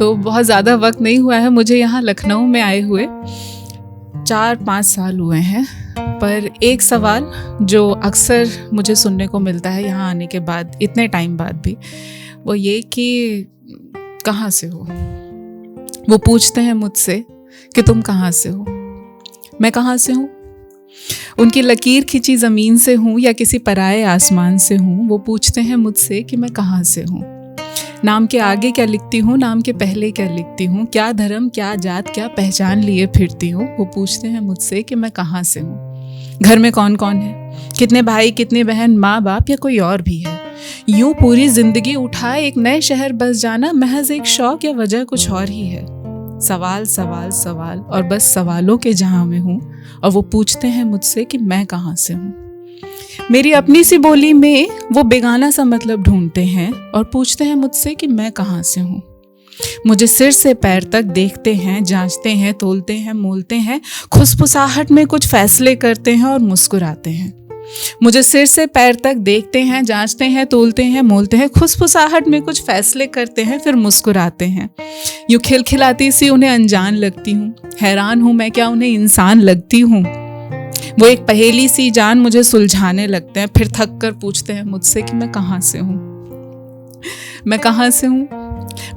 तो बहुत ज़्यादा वक्त नहीं हुआ है मुझे यहाँ लखनऊ में आए हुए, 4-5 साल हुए हैं। पर एक सवाल जो अक्सर मुझे सुनने को मिलता है यहाँ आने के बाद, इतने टाइम बाद भी, वो ये कि कहाँ से हो। वो पूछते हैं मुझसे कि तुम कहाँ से हो। मैं कहाँ से हूँ? उनकी लकीर खिंची ज़मीन से हूँ या किसी पराये आसमान से हूँ। वो पूछते हैं मुझसे कि मैं कहाँ से हूँ। नाम के आगे क्या लिखती हूँ, नाम के पहले क्या लिखती हूँ, क्या धर्म, क्या जात, क्या पहचान लिए फिरती हूँ। वो पूछते हैं मुझसे कि मैं कहाँ से हूँ। घर में कौन कौन है, कितने भाई, कितने बहन, माँ बाप या कोई और भी है। यूं पूरी जिंदगी उठाए एक नए शहर बस जाना महज एक शौक या वजह कुछ और ही है। सवाल सवाल सवाल और बस सवालों के जहां में हूँ। और वो पूछते हैं मुझसे कि मैं कहाँ से हूँ। मेरी अपनी सी बोली में वो बेगाना सा मतलब ढूंढते हैं और पूछते हैं मुझसे कि मैं कहाँ से हूँ। मुझे सिर से पैर तक देखते हैं, जांचते हैं, तोलते हैं, मोलते हैं, खुसफुसाहट में कुछ फैसले करते हैं और मुस्कुराते हैं। मुझे सिर से पैर तक देखते हैं, जांचते हैं, तोलते हैं, मोलते हैं, खुसफुसाहट में कुछ फैसले करते हैं, फिर मुस्कुराते हैं। यूं खिलखिलाती सी उन्हें अनजान लगती हूँ। हैरान हूँ मैं, क्या उन्हें इंसान लगती हूँ। वो एक पहेली सी जान मुझे सुलझाने लगते हैं, फिर थक कर पूछते हैं मुझसे कि मैं कहाँ से हूँ। मैं कहाँ से हूँ?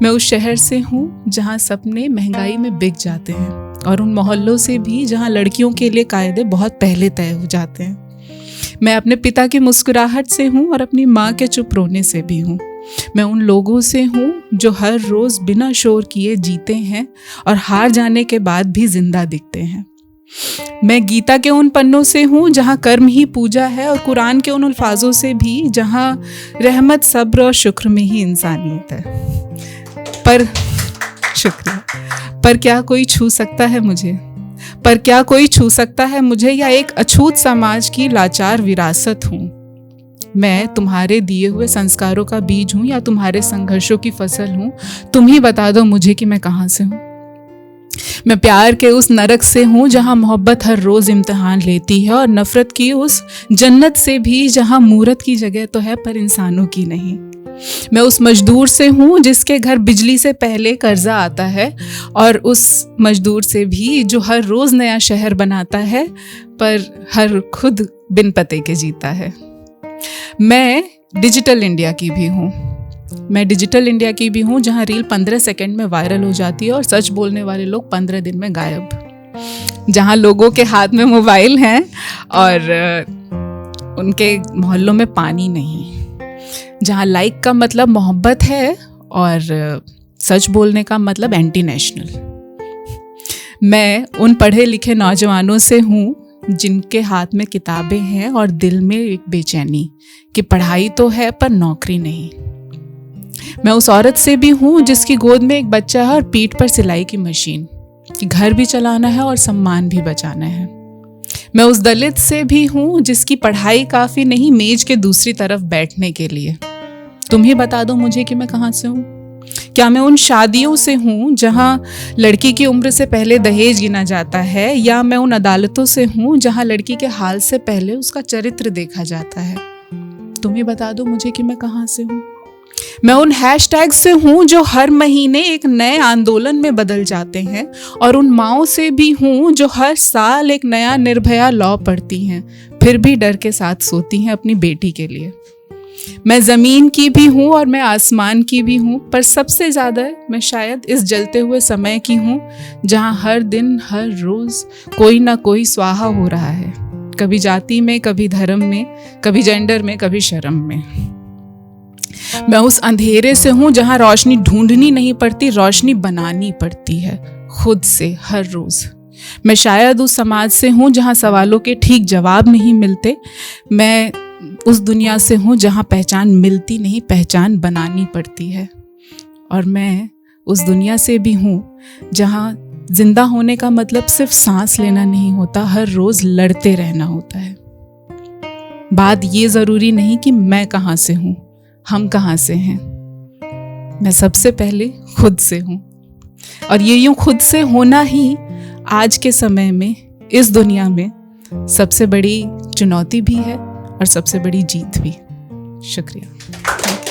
मैं उस शहर से हूँ जहाँ सपने महंगाई में बिक जाते हैं, और उन मोहल्लों से भी जहाँ लड़कियों के लिए कायदे बहुत पहले तय हो जाते हैं। मैं अपने पिता की मुस्कुराहट से हूँ और अपनी माँ के चुप रोने से भी हूँ। मैं उन लोगों से हूँ जो हर रोज़ बिना शोर किए जीते हैं और हार जाने के बाद भी जिंदा दिखते हैं। मैं गीता के उन पन्नों से हूँ जहाँ कर्म ही पूजा है, और कुरान के उन अल्फाजों से भी जहाँ रहमत, सब्र और शुक्र में ही इंसानियत है। पर शुक्रिया। पर क्या कोई छू सकता है मुझे? पर क्या कोई छू सकता है मुझे, या एक अछूत समाज की लाचार विरासत हूँ? मैं तुम्हारे दिए हुए संस्कारों का बीज हूँ या तुम्हारे संघर्षों की फसल हूँ? तुम ही बता दो मुझे कि मैं कहाँ से हूँ। मैं प्यार के उस नरक से हूँ जहाँ मोहब्बत हर रोज़ इम्तिहान लेती है, और नफ़रत की उस जन्नत से भी जहाँ मूरत की जगह तो है पर इंसानों की नहीं। मैं उस मजदूर से हूँ जिसके घर बिजली से पहले कर्जा आता है, और उस मजदूर से भी जो हर रोज़ नया शहर बनाता है पर हर खुद बिन पते के जीता है। मैं डिजिटल इंडिया की भी हूँ। मैं डिजिटल इंडिया की भी हूँ जहाँ रील 15 सेकंड में वायरल हो जाती है और सच बोलने वाले लोग 15 दिन में गायब। जहाँ लोगों के हाथ में मोबाइल हैं और उनके मोहल्लों में पानी नहीं। जहाँ लाइक का मतलब मोहब्बत है और सच बोलने का मतलब एंटी नेशनल। मैं उन पढ़े लिखे नौजवानों से हूँ जिनके हाथ में किताबें हैं और दिल में एक बेचैनी कि पढ़ाई तो है पर नौकरी नहीं। मैं उस औरत से भी हूँ जिसकी गोद में एक बच्चा है और पीठ पर सिलाई की मशीन, कि घर भी चलाना है और सम्मान भी बचाना है। मैं उस दलित से भी हूँ जिसकी पढ़ाई काफ़ी नहीं मेज के दूसरी तरफ बैठने के लिए। तुम ही बता दो मुझे कि मैं कहाँ से हूँ। क्या मैं उन शादियों से हूँ जहाँ लड़की की उम्र से पहले दहेज गिना जाता है, या मैं उन अदालतों से हूँ जहाँ लड़की के हाल से पहले उसका चरित्र देखा जाता है। तुम ही बता दो मुझे कि मैं कहाँ से हूँ। मैं उन हैशटैग से हूँ जो हर महीने एक नए आंदोलन में बदल जाते हैं, और उन माँओं से भी हूँ जो हर साल एक नया निर्भया लॉ पढ़ती हैं, फिर भी डर के साथ सोती हैं अपनी बेटी के लिए। मैं ज़मीन की भी हूँ और मैं आसमान की भी हूँ, पर सबसे ज़्यादा मैं शायद इस जलते हुए समय की हूँ जहाँ हर दिन हर रोज़ कोई ना कोई स्वाहा हो रहा है, कभी जाति में, कभी धर्म में, कभी जेंडर में, कभी शर्म में। मैं उस अंधेरे से हूँ जहाँ रोशनी ढूंढनी नहीं पड़ती, रोशनी बनानी पड़ती है खुद से हर रोज़। मैं शायद उस समाज से हूँ जहाँ सवालों के ठीक जवाब नहीं मिलते। मैं उस दुनिया से हूँ जहाँ पहचान मिलती नहीं, पहचान बनानी पड़ती है। और मैं उस दुनिया से भी हूँ जहाँ जिंदा होने का मतलब सिर्फ सांस लेना नहीं होता, हर रोज़ लड़ते रहना होता है। बात ये ज़रूरी नहीं कि मैं कहाँ से हूँ, हम कहाँ से हैं। मैं सबसे पहले खुद से हूँ, और ये यूँ खुद से होना ही आज के समय में, इस दुनिया में सबसे बड़ी चुनौती भी है और सबसे बड़ी जीत भी। शुक्रिया।